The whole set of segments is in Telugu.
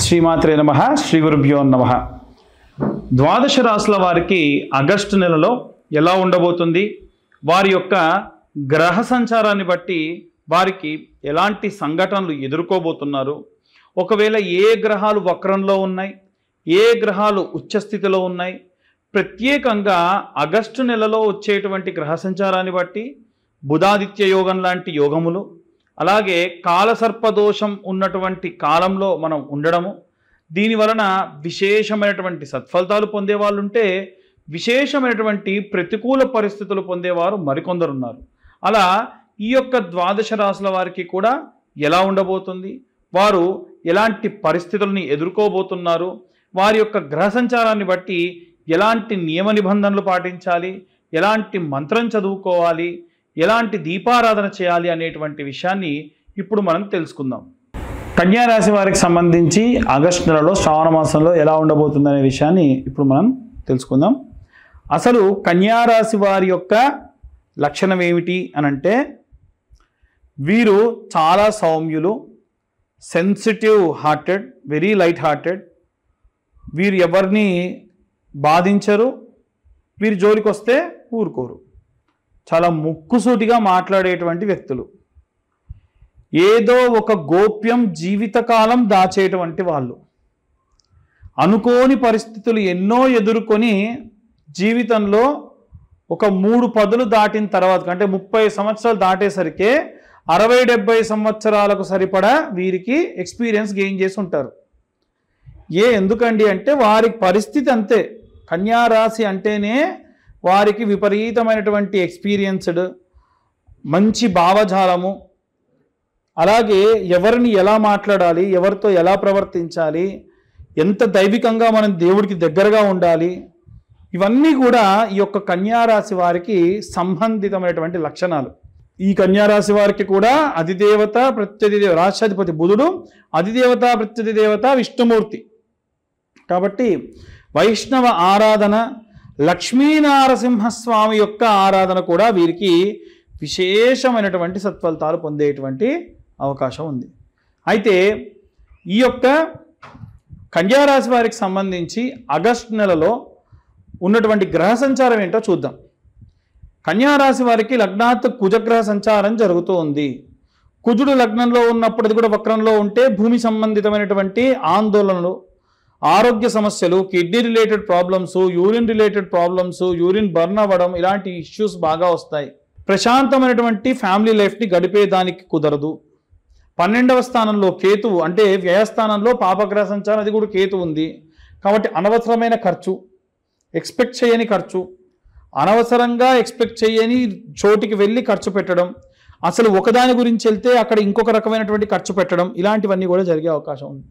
శ్రీమాత్రే నమః శ్రీ గురుభ్యో నమః. ద్వాదశ రాశుల వారికి ఆగస్టు నెలలో ఎలా ఉండబోతుంది, వారి యొక్క గ్రహ సంచారాన్ని బట్టి వారికి ఎలాంటి సంఘటనలు ఎదుర్కోబోతున్నారు, ఒకవేళ ఏ గ్రహాలు వక్రంలో ఉన్నాయి, ఏ గ్రహాలు ఉచ్చస్థితిలో ఉన్నాయి, ప్రత్యేకంగా ఆగస్టు నెలలో వచ్చేటువంటి గ్రహ సంచారాన్ని బట్టి బుధాదిత్య యోగం లాంటి యోగములు, అలాగే కాలసర్పదోషం ఉన్నటువంటి కాలంలో మనం ఉండడము, దీని వలన విశేషమైనటువంటి సత్ఫలితాలు పొందేవాళ్ళు ఉంటే విశేషమైనటువంటి ప్రతికూల పరిస్థితులు పొందేవారు మరికొందరు ఉన్నారు. అలా ఈ యొక్క ద్వాదశ రాశుల వారికి కూడా ఎలా ఉండబోతుంది, వారు ఎలాంటి పరిస్థితుల్ని ఎదుర్కోబోతున్నారు, వారి యొక్క గ్రహ సంచారాన్ని బట్టి ఎలాంటి నియమ నిబంధనలు పాటించాలి, ఎలాంటి మంత్రం చదువుకోవాలి, ఎలాంటి దీపారాధన చేయాలి అనేటువంటి విషయాన్ని ఇప్పుడు మనం తెలుసుకుందాం. కన్యా రాశి వారికి సంబంధించి ఆగస్టు నెలలో శ్రావణ మాసంలో ఎలా ఉండబోతుందనే విషయాన్ని ఇప్పుడు మనం తెలుసుకుందాం. అసలు కన్యా రాశి వారి యొక్క లక్షణం ఏమిటి అనంటే, వీరు చాలా సౌమ్యులు, sensitive hearted, very light hearted. వీరు ఎవరిని బాధించరు, వీరి జోలికి వస్తే ఊరుకోరు. చాలా ముక్కుసూటిగా మాట్లాడేటువంటి వ్యక్తులు, ఏదో ఒక గోప్యం జీవితకాలం దాచేటువంటి వాళ్ళు, అనుకోని పరిస్థితులు ఎన్నో ఎదుర్కొని జీవితంలో ఒక 3 పదులు దాటిన తర్వాత అంటే 30 సంవత్సరాలు దాటేసరికి 60-70 సంవత్సరాలకు సరిపడా వీరికి ఎక్స్పీరియన్స్ గెయిన్ చేసి ఉంటారు. ఎందుకండి అంటే వారి పరిస్థితి అంతే. కన్యా రాశి అంటేనే వారికి విపరీతమైనటువంటి ఎక్స్పీరియన్స్డ్, మంచి భావజాలము, అలాగే ఎవరిని ఎలా మాట్లాడాలి, ఎవరితో ఎలా ప్రవర్తించాలి, ఎంత దైవికంగా మనం దేవుడికి దగ్గరగా ఉండాలి, ఇవన్నీ కూడా ఈ యొక్క కన్యా రాశి వారికి సంబంధితమైనటువంటి లక్షణాలు. ఈ కన్యా రాశి వారికి కూడా అధిదేవత ప్రత్యధిదేవ రాష్ట్రాధిపతి బుధుడు, అధిదేవత ప్రత్యధిదేవత విష్ణుమూర్తి. కాబట్టి వైష్ణవ ఆరాధన, లక్ష్మీనారసింహస్వామి యొక్క ఆరాధన కూడా వీరికి విశేషమైనటువంటి సత్ఫలితాలు పొందేటువంటి అవకాశం ఉంది. అయితే ఈ యొక్క కన్యా రాశి వారికి సంబంధించి ఆగస్టు నెలలో ఉన్నటువంటి గ్రహ సంచారం ఏంటో చూద్దాం. కన్యా రాశి వారికి లగ్నాత్ కుజగ్రహ సంచారం జరుగుతూ ఉంది. కుజుడు లగ్నంలో ఉన్నప్పుడు అది కూడా వక్రంలో ఉంటే భూమి సంబంధితమైనటువంటి ఆందోళనలు, ఆరోగ్య సమస్యలు, kidney related problems, urine related problems, urine burn అవ్వడం, ఇలాంటి ఇష్యూస్ బాగా వస్తాయి. ప్రశాంతమైనటువంటి ఫ్యామిలీ లైఫ్ని గడిపేదానికి కుదరదు. 12వ స్థానంలో కేతువు అంటే వ్యయస్థానంలో పాపగ్రహ సంచారం, అది కూడా కేతు ఉంది. కాబట్టి అనవసరమైన ఖర్చు, ఎక్స్పెక్ట్ చేయని ఖర్చు, అనవసరంగా ఎక్స్పెక్ట్ చేయని చోటికి వెళ్ళి ఖర్చు పెట్టడం, అసలు ఒకదాని గురించి వెళ్తే అక్కడ ఇంకొక రకమైనటువంటి ఖర్చు పెట్టడం, ఇలాంటివన్నీ కూడా జరిగే అవకాశం ఉంది.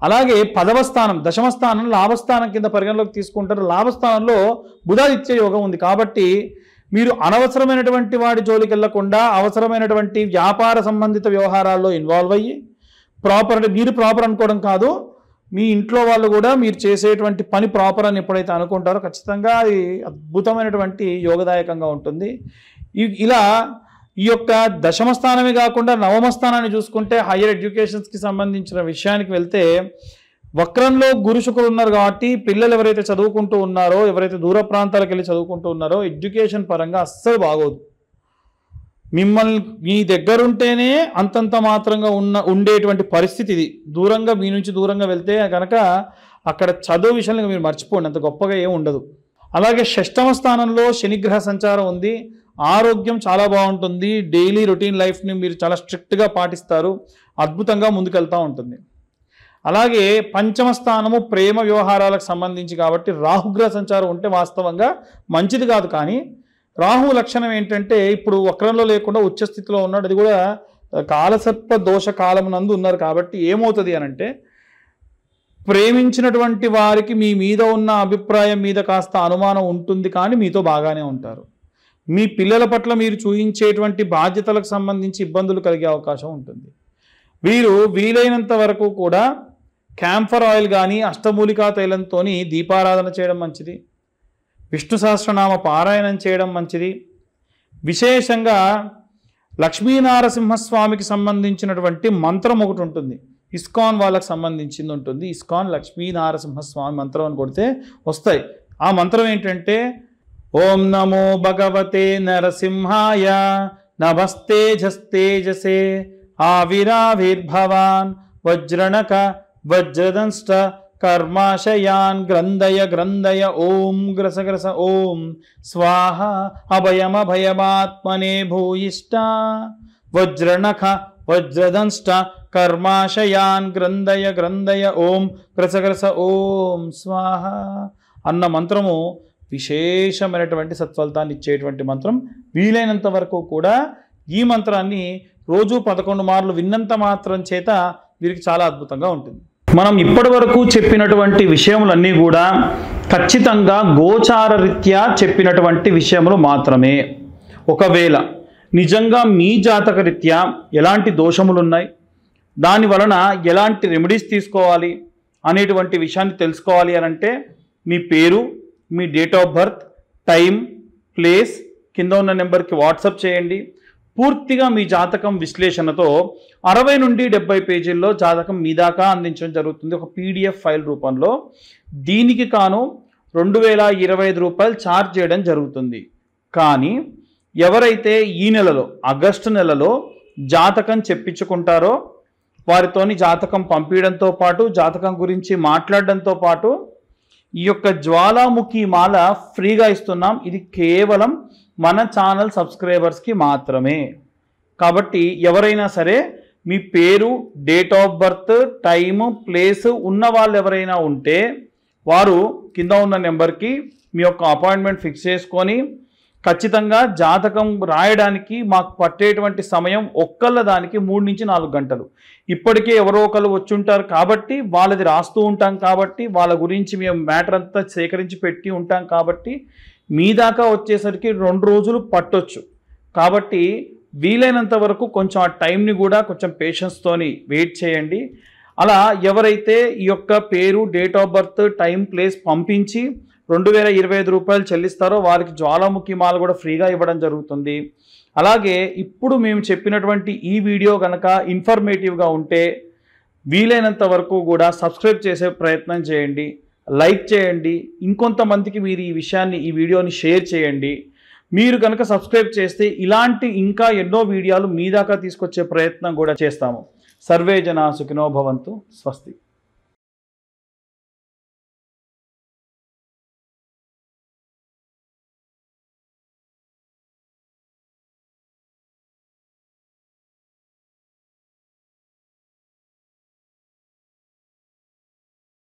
అలాగే 10వ స్థానం, దశమ స్థానం లాభస్థానం కింద పరిగణలోకి తీసుకుంటారు. లాభస్థానంలో బుధాదిత్య యోగం ఉంది. కాబట్టి మీరు అనవసరమైనటువంటి వాడి జోలికి వెళ్లకుండా అవసరమైనటువంటి వ్యాపార సంబంధిత వ్యవహారాల్లో ఇన్వాల్వ్ అయ్యి మీరు ప్రాపర్ అనుకోవడం కాదు, మీ ఇంట్లో వాళ్ళు కూడా మీరు చేసేటువంటి పని ప్రాపర్ అని ఎప్పుడైతే అనుకుంటారో ఖచ్చితంగా అది అద్భుతమైనటువంటి యోగదాయకంగా ఉంటుంది. ఇలా ఈ యొక్క దశమ స్థానమే కాకుండా నవమ స్థానాన్ని చూసుకుంటే హయ్యర్ ఎడ్యుకేషన్స్కి సంబంధించిన విషయానికి వెళ్తే వక్రంలో గురు శుక్రులు ఉన్నారు. కాబట్టి పిల్లలు ఎవరైతే చదువుకుంటూ ఉన్నారో, ఎవరైతే దూర ప్రాంతాలకు వెళ్ళి చదువుకుంటూ ఉన్నారో ఎడ్యుకేషన్ పరంగా అస్సలు బాగోదు. మిమ్మల్ని మీ దగ్గరుంటేనే అంతంత మాత్రంగా ఉండేటువంటి పరిస్థితి ఇది. దూరంగా మీ నుంచి దూరంగా వెళ్తే కనుక అక్కడ చదువు విషయంలో మీరు మర్చిపోండి, అంత గొప్పగా ఏమి ఉండదు. అలాగే 6వ స్థానంలో శనిగ్రహ సంచారం ఉంది. ఆరోగ్యం చాలా బాగుంటుంది. డైలీ రొటీన్ లైఫ్ని మీరు చాలా స్ట్రిక్ట్గా పాటిస్తారు, అద్భుతంగా ముందుకెళ్తూ ఉంటుంది. అలాగే 5వ స్థానము ప్రేమ వ్యవహారాలకు సంబంధించి కాబట్టి రాహుగ్రహ సంచారం ఉంటే వాస్తవంగా మంచిది కాదు. కానీ రాహు లక్షణం ఏంటంటే ఇప్పుడు వక్రంలో లేకుండా ఉచ్చస్థితిలో ఉన్నాడు, అది కూడా కాలసర్ప దోష కాలం నందు ఉన్నారు. కాబట్టి ఏమవుతుంది అనంటే, ప్రేమించినటువంటి వారికి మీ మీద ఉన్న అభిప్రాయం మీద కాస్త అనుమానం ఉంటుంది, కానీ మీతో బాగానే ఉంటారు. మీ పిల్లల పట్ల మీరు చూపించేటువంటి బాధ్యతలకు సంబంధించి ఇబ్బందులు కలిగే అవకాశం ఉంటుంది. వీరు వీలైనంత వరకు కూడా క్యాంఫర్ ఆయిల్ కానీ అష్టమూలికా తైలంతో దీపారాధన చేయడం మంచిది. విష్ణు సహస్రనామ పారాయణం చేయడం మంచిది. విశేషంగా లక్ష్మీనారసింహస్వామికి సంబంధించినటువంటి మంత్రం ఒకటి ఉంటుంది. ఇస్కాన్ వాళ్ళకి సంబంధించింది ఉంటుంది. ఇస్కాన్ లక్ష్మీ నారసింహస్వామి మంత్రం అని కొడితే వస్తాయి. ఆ మంత్రం ఏంటంటే ఓం నమో భగవతే నరసింహాయ నమస్తేజస్తేజసే ఆవిరావిర్భవాన్ వజ్రణక వజ్రదంష్ట కర్మాశయాన్ గ్రంథయ గ్రంథయ ఓం గ్రసగ్రస ఓం స్వాహ అభయమభయమాత్మనే భూయిష్ట వజ్రణక వజ్రదంష్ట కర్మాశయాన్ గ్రంథయ గ్రంథయ ఓం గ్రసగ్రస ఓం స్వాహ అన్న మంత్రము విశేషమైనటువంటి సత్ఫలితాన్ని ఇచ్చేటువంటి మంత్రం. వీలైనంత వరకు కూడా ఈ మంత్రాన్ని రోజు 11 మార్లు విన్నంత మాత్రం చేత వీరికి చాలా అద్భుతంగా ఉంటుంది. మనం ఇప్పటి వరకు చెప్పినటువంటి విషయములన్నీ కూడా ఖచ్చితంగా గోచార రీత్యా చెప్పినటువంటి విషయములు మాత్రమే. ఒకవేళ నిజంగా మీ జాతక రీత్యా ఎలాంటి దోషములు ఉన్నాయి, దాని వలన ఎలాంటి రెమెడీస్ తీసుకోవాలి అనేటువంటి విషయాన్ని తెలుసుకోవాలి అని అంటే మీ పేరు, మీ date of birth, time, place కింద ఉన్న నెంబర్కి వాట్సాప్ చేయండి. పూర్తిగా మీ జాతకం విశ్లేషణతో 60 నుండి 70 పేజీల్లో జాతకం మీ దాకా అందించడం జరుగుతుంది ఒక PDF ఫైల్ రూపంలో. దీనికి కాను 2025 రూపాయలు ఛార్జ్ చేయడం జరుగుతుంది. కానీ ఎవరైతే ఈ నెలలో ఆగస్టు నెలలో జాతకం చెప్పించుకుంటారో వారితోని జాతకం పంపించడంతో పాటు జాతకం గురించి మాట్లాడడంతో పాటు ఈ యొక్క జ్వాలాముఖి మాల ఫ్రీగా ఇస్తున్నాం. ఇది కేవలం మన ఛానల్ సబ్స్క్రైబర్స్కి మాత్రమే. కాబట్టి ఎవరైనా సరే మీ పేరు, date of birth, time, place ఉన్న వాళ్ళు ఎవరైనా ఉంటే వారు కింద ఉన్న నెంబర్కి మీ యొక్క అపాయింట్మెంట్ ఫిక్స్ చేసుకొని ఖచ్చితంగా జాతకం రాయడానికి మాకు పట్టేటువంటి సమయం ఒక్కళ్ళ దానికి 3 నుంచి 4 గంటలు. ఇప్పటికే ఎవరో ఒకరు వచ్చి ఉంటారు కాబట్టి వాళ్ళది రాస్తూ ఉంటాం కాబట్టి వాళ్ళ గురించి మేము మ్యాటర్ అంతా సేకరించి పెట్టి ఉంటాం కాబట్టి మీ దాకా వచ్చేసరికి 2 రోజులు పట్టొచ్చు. కాబట్టి వీలైనంత వరకు కొంచెం ఆ టైంని కూడా కొంచెం పేషెన్స్తోని వెయిట్ చేయండి. అలా ఎవరైతే ఈ యొక్క పేరు, date of birth, time, place పంపించి 2025 రూపాయలు చెల్లిస్తారో వారికి జ్వాలాముఖి మాల కూడా ఫ్రీగా ఇవ్వడం జరుగుతుంది. అలాగే ఇప్పుడు మేము చెప్పినటువంటి ఈ వీడియో కనుక ఇన్ఫర్మేటివ్గా ఉంటే వీలైనంత వరకు కూడా సబ్స్క్రైబ్ చేసే ప్రయత్నం చేయండి, లైక్ చేయండి, ఇంకొంతమందికి మీరు ఈ వీడియోని షేర్ చేయండి. మీరు కనుక సబ్స్క్రైబ్ చేస్తే ఇలాంటి ఇంకా ఎన్నో వీడియోలు మీ దాకా తీసుకొచ్చే ప్రయత్నం కూడా చేస్తాము. సర్వే జనా సుఖినో భవంతు. స్వస్తి.